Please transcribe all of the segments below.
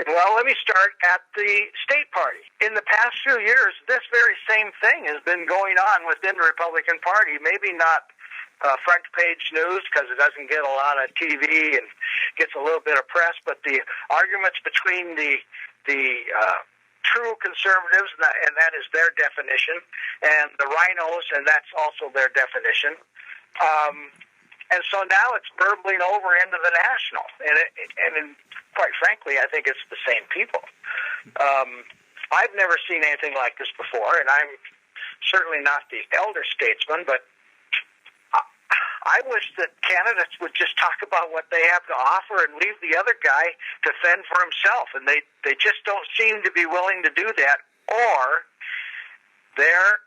Well, let me start at the state party. In the past few years, this very same thing has been going on within the Republican Party. Maybe not front page news because it doesn't get a lot of TV and gets a little bit of press, but the arguments between the true conservatives, and that is their definition, and the rhinos, and that's also their definition. And so now it's burbling over into the national, and quite frankly, I think it's the same people. I've never seen anything like this before, and I'm certainly not the elder statesman, but I wish that candidates would just talk about what they have to offer and leave the other guy to fend for himself, and they just don't seem to be willing to do that, or their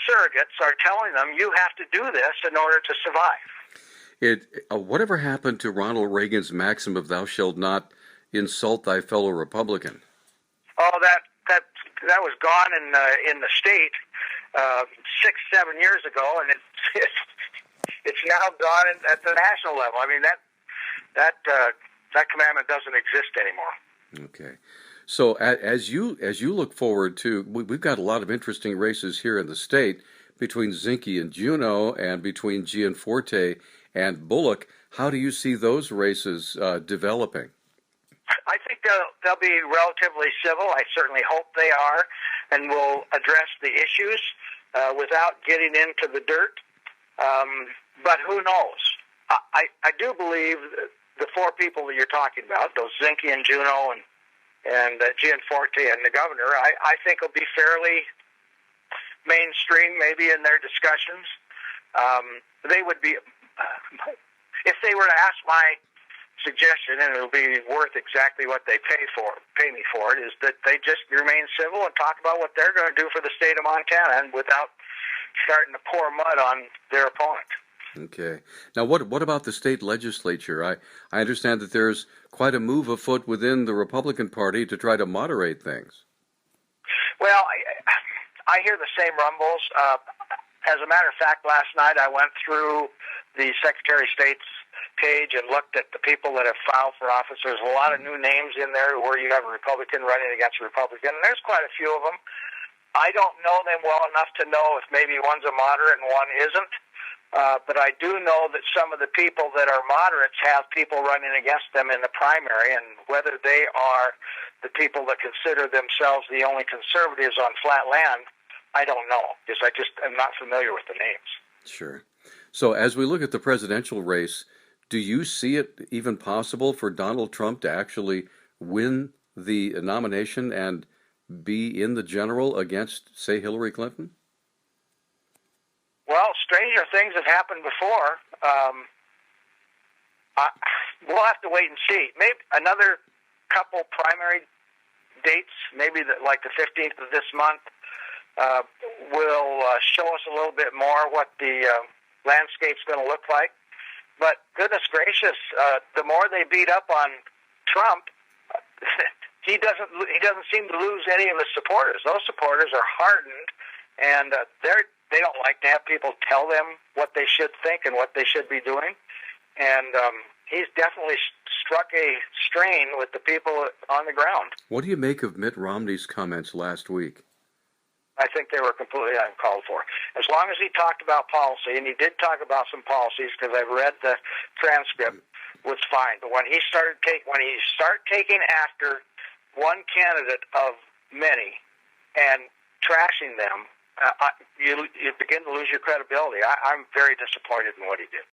surrogates are telling them, you have to do this in order to survive. Whatever happened to Ronald Reagan's maxim of "Thou shalt not insult thy fellow Republican"? Oh, that was gone in the state 6-7 years ago, and it's now gone at the national level. I mean that commandment doesn't exist anymore. Okay, so as you look forward to, we've got a lot of interesting races here in the state between Zinke and Juneau, and between Gianforte and Bullock. How do you see those races developing? I think they'll be relatively civil. I certainly hope they are, and will address the issues without getting into the dirt. But who knows? I do believe the four people that you're talking about, those Zinke and Juneau and Gianforte and the governor, I think will be fairly mainstream maybe in their discussions. They would be, if they were to ask my suggestion, and it'll be worth exactly what they pay me for it, is that they just remain civil and talk about what they're going to do for the state of Montana, and without starting to pour mud on their opponent. Okay. Now, what about the state legislature? I understand that there's quite a move afoot within the Republican Party to try to moderate things. Well, I hear the same rumbles. As a matter of fact, last night I went through the Secretary of State's page and looked at the people that have filed for office. There's a lot of new names in there where you have a Republican running against a Republican, and there's quite a few of them. I don't know them well enough to know if maybe one's a moderate and one isn't. But I do know that some of the people that are moderates have people running against them in the primary, and whether they are the people that consider themselves the only conservatives on flat land, I don't know, because I just am not familiar with the names. Sure. So as we look at the presidential race, do you see it even possible for Donald Trump to actually win the nomination and be in the general against, say, Hillary Clinton? Well, stranger things have happened before. We'll have to wait and see. Maybe another couple primary dates, maybe like the 15th of this month, will show us a little bit more what the landscape's going to look like. But goodness gracious, the more they beat up on Trump, he doesn't seem to lose any of his supporters. Those supporters are hardened, and they don't like to have people tell them what they should think and what they should be doing. And he's definitely struck a strain with the people on the ground. What do you make of Mitt Romney's comments last week? I think they were completely uncalled for. As long as he talked about policy, and he did talk about some policies because I've read the transcript, was fine. But when he start taking after one candidate of many and trashing them, you begin to lose your credibility. I'm very disappointed in what he did.